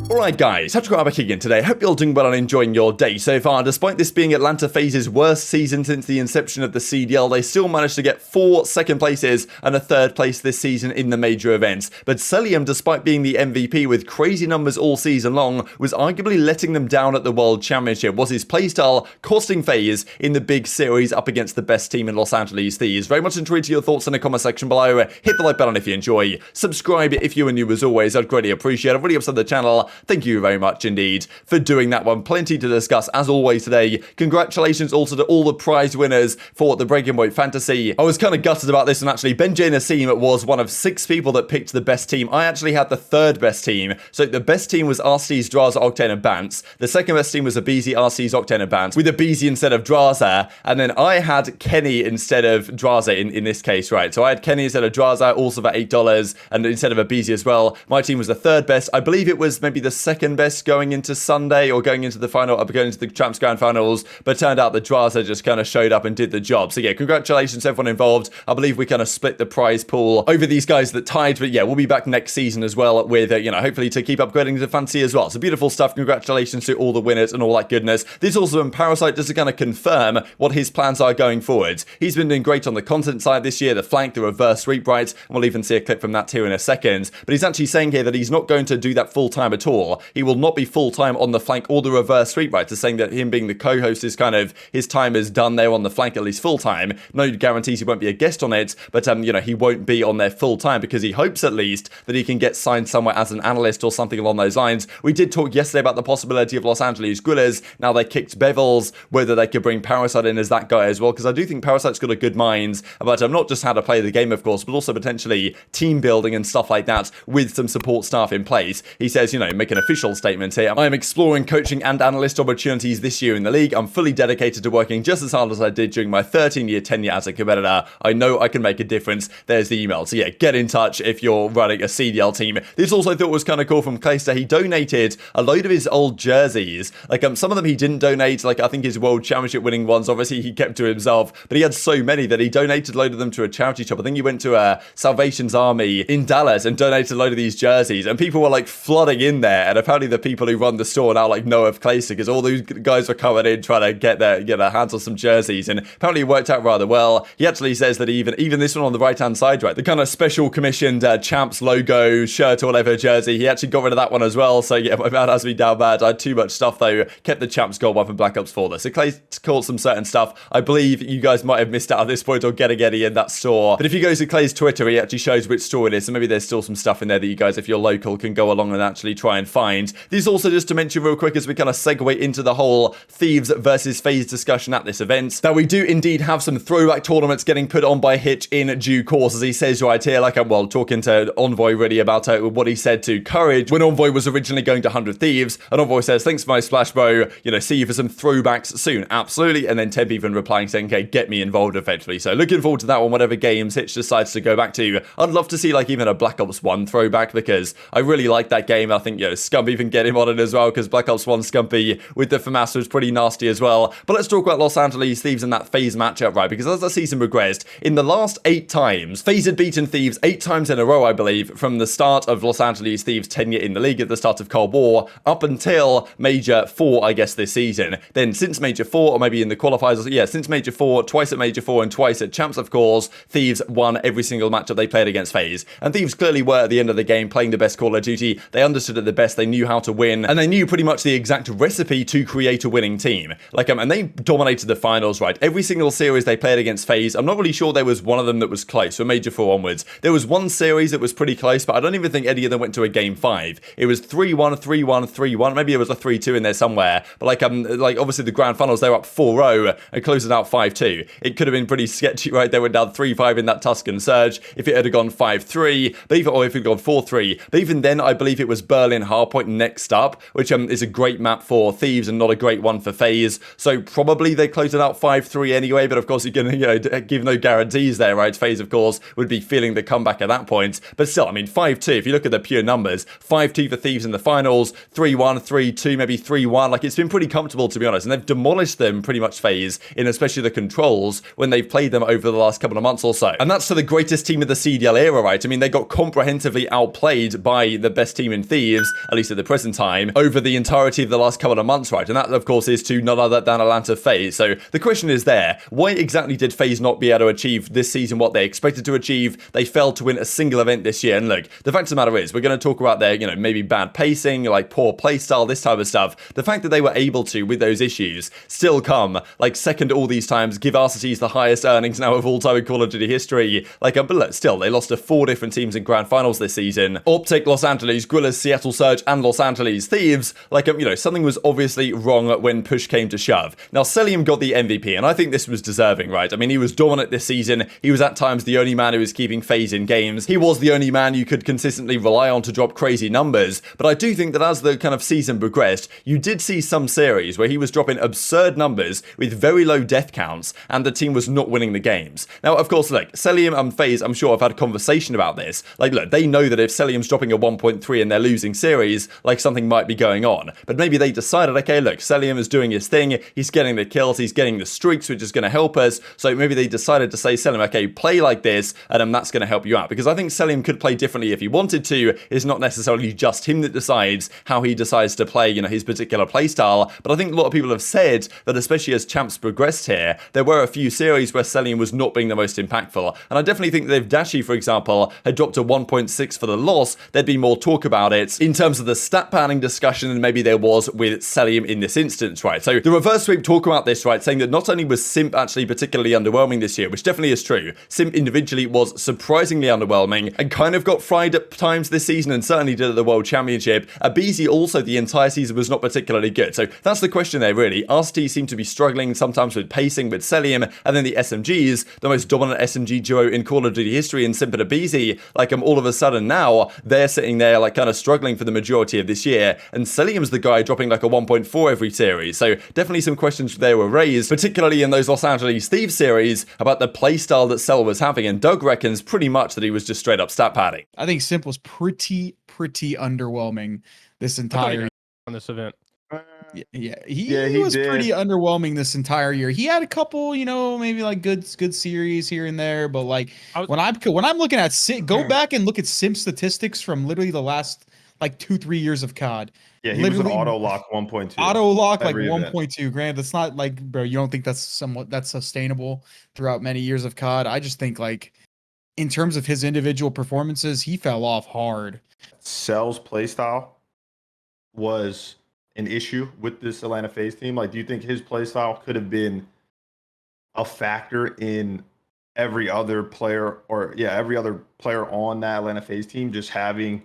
Alright guys, TacticalRab back again today. Hope you're all doing well and enjoying your day so far. Despite this being Atlanta FaZe's worst season since the inception of the CDL, they still managed to get 4 second places and a 3rd place this season in the major events. But Cellium, despite being the MVP with crazy numbers all season long, was arguably letting them down at the World Championship. Was his playstyle costing FaZe in the big series up against the best team in Los Angeles Thieves? Very much intrigued to your thoughts in the comment section below. Hit the like button if you enjoy. Subscribe if you are new as always. I'd greatly appreciate it. I've already upset the channel. Thank you very much indeed for doing that one. Plenty to discuss as always today. Congratulations also to all the prize winners for the Breaking Point Fantasy. I was kind of gutted about this, and actually Ben J. Nassim was one of 6 people that picked the best team. I actually had the 3rd best team. So the best team was Arcitys, Drazah, Octane and Bance. The 2nd best team was aBeZy, Arcitys, Octane and Bance, with aBeZy instead of Drazah. And then I had Kenny instead of Drazah in this case, right? So I had Kenny instead of Drazah, also for $8, and instead of aBeZy as well. My team was the 3rd best. I believe it was maybe the 2nd best going into Sunday or going into the final, going into the Champs Grand Finals, but turned out that Drazah just kind of showed up and did the job. So yeah, congratulations to everyone involved. I believe we kind of split the prize pool over these guys that tied, but yeah, we'll be back next season as well with, hopefully to keep upgrading the fantasy as well. So beautiful stuff. Congratulations to all the winners and all that goodness. This also in Parasite just to kind of confirm what his plans are going forward. He's been doing great on the content side this year, the flank, the reverse sweep right, and we'll even see a clip from that here in a second. But he's actually saying here that he's not going to do that full time at all. He will not be full time on the flank or the reverse sweep right, to saying that him being the co-host is kind of, his time is done there on the flank, at least full time. No guarantees he won't be a guest on it, but he won't be on there full time because he hopes at least that he can get signed somewhere as an analyst or something along those lines. We did talk yesterday about the possibility of Los Angeles Guerrillas. Now they kicked Bevels, whether they could bring Parasite in as that guy as well, because I do think Parasite's got a good mind about not just how to play the game, of course, but also potentially team building and stuff like that with some support staff in place. He says, make an official statement here. I am exploring coaching and analyst opportunities this year in the league. I'm fully dedicated to working just as hard as I did during my 13-year tenure as a competitor. I know I can make a difference. There's the email. So yeah, get in touch if you're running a CDL team. This also I thought was kind of cool from Clayster. He donated a load of his old jerseys. Some of them he didn't donate. I think his World Championship winning ones, obviously he kept to himself, but he had so many that he donated a load of them to a charity shop. I think he went to Salvation's Army in Dallas and donated a load of these jerseys, and people were flooding in there, and apparently the people who run the store now know of Clayster because all those guys were coming in trying to get their hands on some jerseys, and apparently it worked out rather well. He actually says that even this one on the right hand side, right, the kind of special commissioned Champs logo shirt or whatever jersey, he actually got rid of that one as well. So yeah, my man has me down bad. I had too much stuff though. Kept the Champs gold one for Black Ops 4 though. So Clay called some certain stuff. I believe you guys might have missed out at this point or getting any in that store. But if you go to Clay's Twitter, he actually shows which store it is. So maybe there's still some stuff in there that you guys, if you're local, can go along and actually try and find. This also just to mention real quick as we kind of segue into the whole Thieves versus FaZe discussion at this event, that we do indeed have some throwback tournaments getting put on by Hitch in due course, as he says right here, I'm talking to Envoy really about what he said to Courage when Envoy was originally going to 100 Thieves, and Envoy says, thanks for my splash, bro, see you for some throwbacks soon, absolutely, and then Temp even replying saying, okay, get me involved eventually. So looking forward to that one, whatever games Hitch decides to go back to. I'd love to see even a Black Ops 1 throwback, because I really like that game. I think Scump even get him on it as well, because Black Ops 1 Scumpy with the FAMAS was pretty nasty as well. But let's talk about Los Angeles Thieves and that FaZe matchup, right? Because as the season progressed, in the last 8 times, FaZe had beaten Thieves 8 times in a row, I believe, from the start of Los Angeles Thieves' tenure in the league at the start of Cold War up until Major 4, I guess, this season. Then since Major 4, or maybe in the qualifiers, yeah, since Major 4, twice at Major 4 and twice at Champs, of course, Thieves won every single matchup they played against FaZe. And Thieves clearly were at the end of the game playing the best Call of Duty. They understood it the best. They knew how to win, and they knew pretty much the exact recipe to create a winning team. And they dominated the finals, right? Every single series they played against FaZe, I'm not really sure there was one of them that was close, from Major 4 onwards. There was one series that was pretty close, but I don't even think any of them went to a game 5. It was 3-1, 3-1, 3-1. Maybe there was a 3-2 in there somewhere. But obviously the grand finals, they were up 4-0 and closing out 5-2. It could have been pretty sketchy, right? They went down 3-5 in that Tuscan surge. If it had gone 5-3, or if it had gone 4-3. But even then, I believe it was Berlin Hardpoint next up, which is a great map for Thieves and not a great one for FaZe. So probably they closed it out 5-3 anyway. But of course, you can give no guarantees there, right? FaZe, of course, would be feeling the comeback at that point. But still, 5-2. If you look at the pure numbers, 5-2 for Thieves in the finals, 3-1, 3-2, maybe 3-1. It's been pretty comfortable, to be honest. And they've demolished them pretty much, FaZe, in especially the controls when they've played them over the last couple of months or so. And that's to the greatest team of the CDL era, right? They got comprehensively outplayed by the best team in Thieves. at least at the present time, over the entirety of the last couple of months, right? And that, of course, is to none other than Atlanta FaZe. So the question is there, why exactly did FaZe not be able to achieve this season what they expected to achieve? They failed to win a single event this year. And look, the fact of the matter is, we're going to talk about their, maybe bad pacing, like poor playstyle, this type of stuff. The fact that they were able to, with those issues, still come, like, second all these times, give Arcitys the highest earnings now of all time in Call of Duty history. Like, but look, still, they lost to 4 different teams in grand finals this season. OpTic, Los Angeles, Guerrillas, Seattle Surge, and Los Angeles Thieves. Like, something was obviously wrong when push came to shove. Now, Cellium got the MVP, and I think this was deserving, right? I mean, he was dominant this season. He was at times the only man who was keeping FaZe in games. He was the only man you could consistently rely on to drop crazy numbers. But I do think that as the kind of season progressed, you did see some series where he was dropping absurd numbers with very low death counts, and the team was not winning the games. Now, of course, like, Cellium and FaZe, I'm sure I've had a conversation about this. Like, look, they know that if Cellium's dropping a 1.3 and they're losing series, like, something might be going on. But maybe they decided, okay, look, Cellium is doing his thing, he's getting the kills, he's getting the streaks, which is going to help us. So maybe they decided to say, Cellium, okay, play like this, and that's going to help you out. Because I think Cellium could play differently if he wanted to. It's not necessarily just him that decides how he decides to play, his particular playstyle. But I think a lot of people have said that, especially as champs progressed here, there were a few series where Cellium was not being the most impactful. And I definitely think that if Dashy, for example, had dropped a 1.6 for the loss, there'd be more talk about it in terms of the stat padding discussion than maybe there was with Cellium in this instance, right? So the reverse sweep talk about this, right, saying that not only was Simp actually particularly underwhelming this year, which definitely is true, Simp individually was surprisingly underwhelming and kind of got fried at times this season and certainly did at the World Championship. aBeZy also the entire season was not particularly good. So that's the question there, really. Arcitys seem to be struggling sometimes with pacing with Cellium, and then the SMGs, the most dominant SMG duo in Call of Duty history, in Simp and aBeZy, like, all of a sudden now, they're sitting there, like, kind of struggling for the majority of this year, and Cellium's the guy dropping like a 1.4 every series. So definitely some questions there were raised, particularly in those Los Angeles Thieves series, about the playstyle that Cell was having, and Doug reckons pretty much that he was just straight up stat padding. I think Simp was pretty underwhelming this entire on this event. He was pretty underwhelming this entire year. He had a couple, maybe like good series here and there, but like when I'm looking at go back and look at Simp statistics from literally the last like 2-3 years of COD. Yeah, he was an auto lock 1.2. Auto lock like 1.2. Granted, that's not like, bro, you don't think that's sustainable throughout many years of COD. I just think, like, in terms of his individual performances, he fell off hard. Cell's playstyle was an issue with this Atlanta FaZe team. Like, do you think his playstyle could have been a factor in every other player on that Atlanta FaZe team just having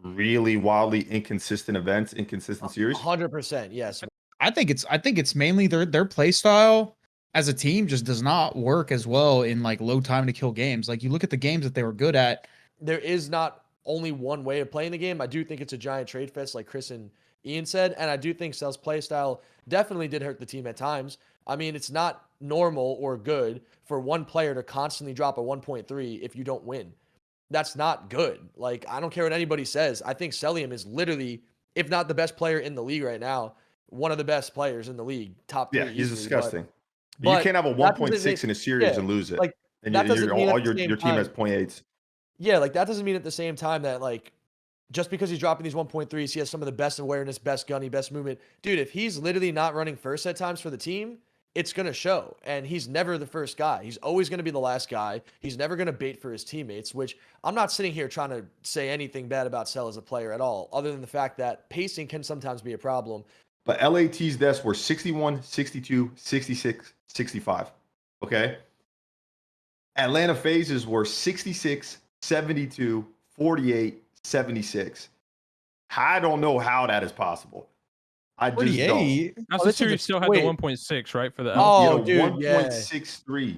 really wildly inconsistent events, inconsistent series? 100%, yes. I think it's mainly their play style as a team just does not work as well in like low time to kill games. Like, you look at the games that they were good at. There is not only one way of playing the game. I do think it's a giant trade fest, like Chris and Ian said, and I do think Cell's play style definitely did hurt the team at times. I mean, it's not normal or good for one player to constantly drop a 1.3 if you don't win. That's not good. Like, I don't care what anybody says. I think Cellium is literally, if not the best player in the league right now, one of the best players in the league. Top 3. Yeah, he's easily, disgusting. But you can't have a 1.6 in a series and lose it. Like, and that doesn't mean your team has 0.8s. Yeah, like, that doesn't mean at the same time that, like, just because he's dropping these 1.3s, he has some of the best awareness, best gunny, best movement. Dude, if he's literally not running first at times for the team, it's going to show. And he's never the first guy. He's always going to be the last guy. He's never going to bait for his teammates, which I'm not sitting here trying to say anything bad about Cell as a player at all, other than the fact that pacing can sometimes be a problem. But LAT's deaths were 61, 62, 66, 65. Okay? Atlanta FaZe's were 66, 72, 48, 76. I don't know how that is possible. I just don't. That's the series still had the 1.6, right? For the dude, 1.63.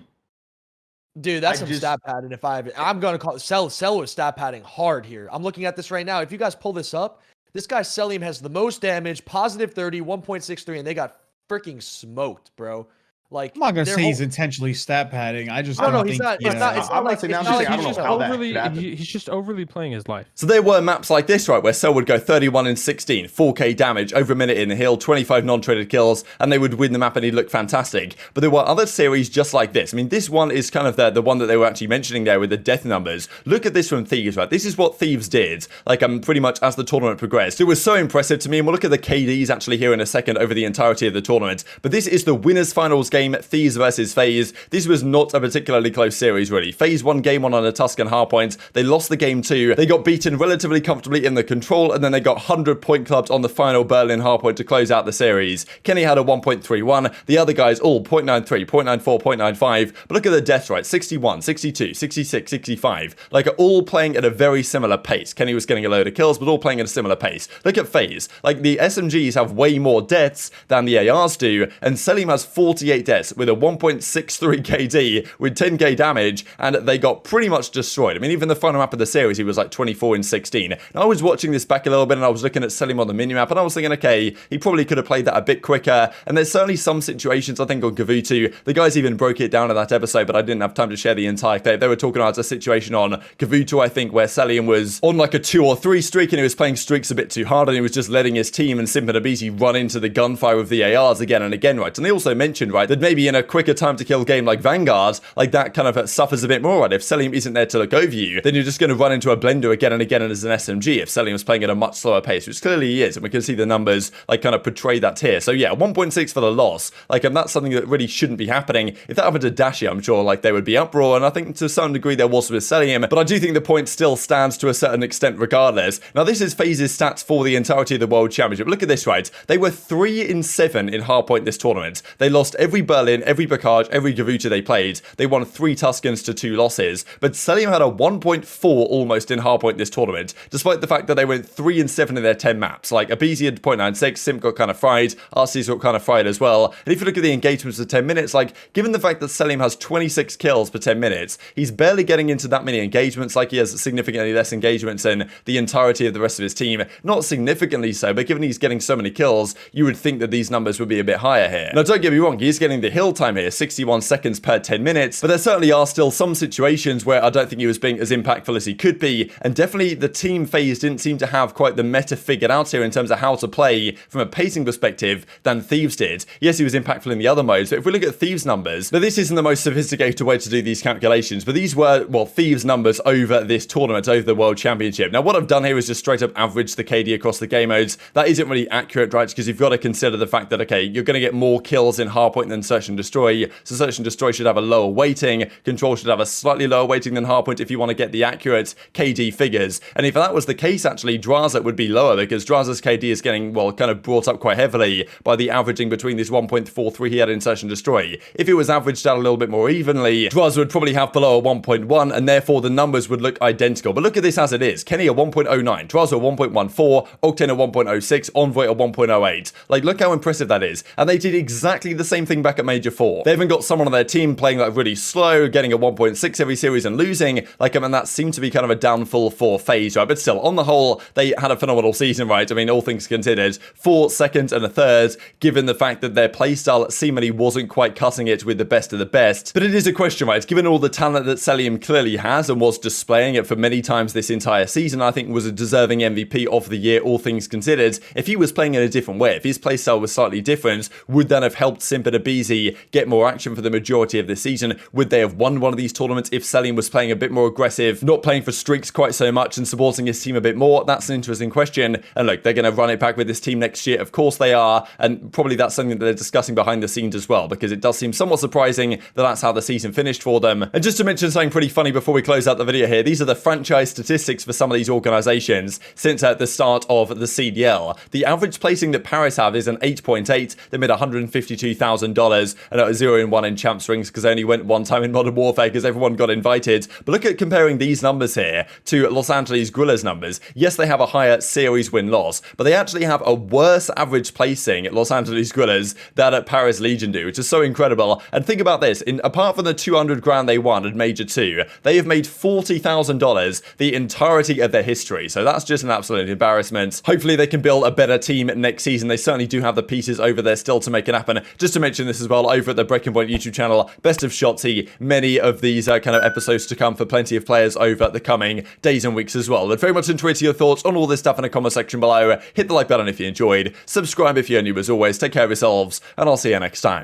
Dude, that's some stat padding. I'm gonna call it Cell was stat padding hard here. I'm looking at this right now. If you guys pull this up, this guy Cellium has the most damage, positive 30, 1.63, and they got freaking smoked, bro. Like, I'm not gonna say he's intentionally stat padding. I just no, don't he's think. not. It's not. It's not like He's just overly playing his life. So there were maps like this, right, where Cell would go 31 and 16, 4k damage, over a minute in the hill, 25 non-traded kills, and they would win the map and he'd look fantastic. But there were other series just like this. I mean, this one is kind of the one that they were actually mentioning there with the death numbers. Look at this from Thieves, right? This is what Thieves did, like, pretty much as the tournament progressed. It was so impressive to me, and we'll look at the KDs actually here in a second over the entirety of the tournament. But this is the winners finals game, Thieves versus FaZe. This was not a particularly close series, really. FaZe won game 1 on a Tuscan hardpoint. They lost the game 2. They got beaten relatively comfortably in the control, and then they got 100-point clubbed on the final Berlin hardpoint to close out the series. Kenny had a 1.31. The other guys all 0.93, 0.94, 0.95. But look at the death rate, 61, 62, 66, 65. Like, all playing at a very similar pace. Kenny was getting a load of kills, but all playing at a similar pace. Look at FaZe. Like, the SMGs have way more deaths than the ARs do, and Cellium has 48 deaths with a 1.63 KD with 10k damage, and they got pretty much destroyed. I mean, even the final map of the series, he was like 24 and 16. And I was watching this back a little bit, and I was looking at Cellium on the minimap, and I was thinking, okay, he probably could have played that a bit quicker. And there's certainly some situations, I think, on Kavutu. The guys even broke it down in that episode, but I didn't have time to share the entire clip. They were talking about a situation on Kavutu, I think, where Cellium was on like a 2 or 3 streak, and he was playing streaks a bit too hard, and he was just letting his team and Simp and aBeZy run into the gunfire with the ARs again and again, right? And they also mentioned, right, that maybe in a quicker time to kill game like Vanguard, like that kind of suffers a bit more, right? If Cellium isn't there to look over you, then you're just going to run into a blender again and again as an SMG if Cellium is playing at a much slower pace, which clearly he is, and we can see the numbers like kind of portray that here. So yeah, 1.6 for the loss. Like, and that's something that really shouldn't be happening. If that happened to Dashy, I'm sure like there would be uproar, and I think to some degree there was with Cellium, but I do think the point still stands to a certain extent regardless. Now, this is FaZe's stats for the entirety of the World Championship. Look at this, right? They were 3 and 7 in hardpoint this tournament. They lost every Berlin, every Bacage, every Gavuta they played. They won 3 Tuscans to 2 losses, but Cellium had a 1.4 almost in hardpoint this tournament, despite the fact that they went 3 and 7 in their 10 maps. Like, aBeZy had 0.96, Simp got kind of fried, Arcitys got kind of fried as well. And if you look at the engagements of 10 minutes, like, given the fact that Cellium has 26 kills per 10 minutes, he's barely getting into that many engagements. Like, he has significantly less engagements than the entirety of the rest of his team. Not significantly so, but given he's getting so many kills, you would think that these numbers would be a bit higher here. Now, don't get me wrong, he's getting the hill time here, 61 seconds per 10 minutes, but there certainly are still some situations where I don't think he was being as impactful as he could be, and definitely the team FaZe didn't seem to have quite the meta figured out here in terms of how to play from a pacing perspective than Thieves did. Yes, he was impactful in the other modes, but if we look at Thieves numbers, now this isn't the most sophisticated way to do these calculations, but these were, well, Thieves numbers over this tournament, over the World Championship. Now, what I've done here is just straight up average the KD across the game modes. That isn't really accurate, right? Because you've got to consider the fact that, okay, you're going to get more kills in hardpoint than Search and Destroy, so Search and Destroy should have a lower weighting, Control should have a slightly lower weighting than hardpoint if you want to get the accurate KD figures. And if that was the case, actually, Drazah would be lower, because Drazah's KD is getting, well, kind of brought up quite heavily by the averaging between this 1.43 he had in Search and Destroy. If it was averaged out a little bit more evenly, Drazah would probably have below a 1.1, and therefore the numbers would look identical. But look at this as it is. Kenny a 1.09, Drazah a 1.14, Octane a 1.06, Envoy a 1.08. Like, look how impressive that is. And they did exactly the same thing back at Major 4. They even got someone on their team playing like really slow, getting a 1.6 every series and losing. Like, I mean, that seemed to be kind of a downfall for FaZe, right? But still, on the whole, they had a phenomenal season, right? I mean, all things considered, 4 seconds and a third, given the fact that their playstyle seemingly wasn't quite cutting it with the best of the best. But it is a question, right? Given all the talent that Cellium clearly has and was displaying it for many times this entire season, I think was a deserving MVP of the year, all things considered. If he was playing in a different way, if his playstyle was slightly different, would that have helped Simp and aBeZy get more action for the majority of the season? Would they have won one of these tournaments if Cellium was playing a bit more aggressive, not playing for streaks quite so much and supporting his team a bit more? That's an interesting question. And look, they're going to run it back with this team next year. Of course they are. And probably that's something that they're discussing behind the scenes as well, because it does seem somewhat surprising that that's how the season finished for them. And just to mention something pretty funny before we close out the video here, these are the franchise statistics for some of these organizations since at the start of the CDL. The average placing that Paris have is an 8.8. They made $152,000 and it was 0-1 in champs rings because they only went one time in Modern Warfare because everyone got invited. But look at comparing these numbers here to Los Angeles Guerrillas numbers. Yes, they have a higher series win-loss, but they actually have a worse average placing at Los Angeles Guerrillas than at Paris Legion do, which is so incredible. And think about this, apart from the 200 grand they won at Major 2, they have made $40,000 the entirety of their history. So that's just an absolute embarrassment. Hopefully they can build a better team next season. They certainly do have the pieces over there still to make it happen. Just to mention, this as well over at the Breaking Point YouTube channel. Best of Shotty, many of these kind of episodes to come for plenty of players over the coming days and weeks as well. I'd very much enjoy your thoughts on all this stuff in the comment section below. Hit the like button if you enjoyed, subscribe if you're new as always, take care of yourselves, and I'll see you next time.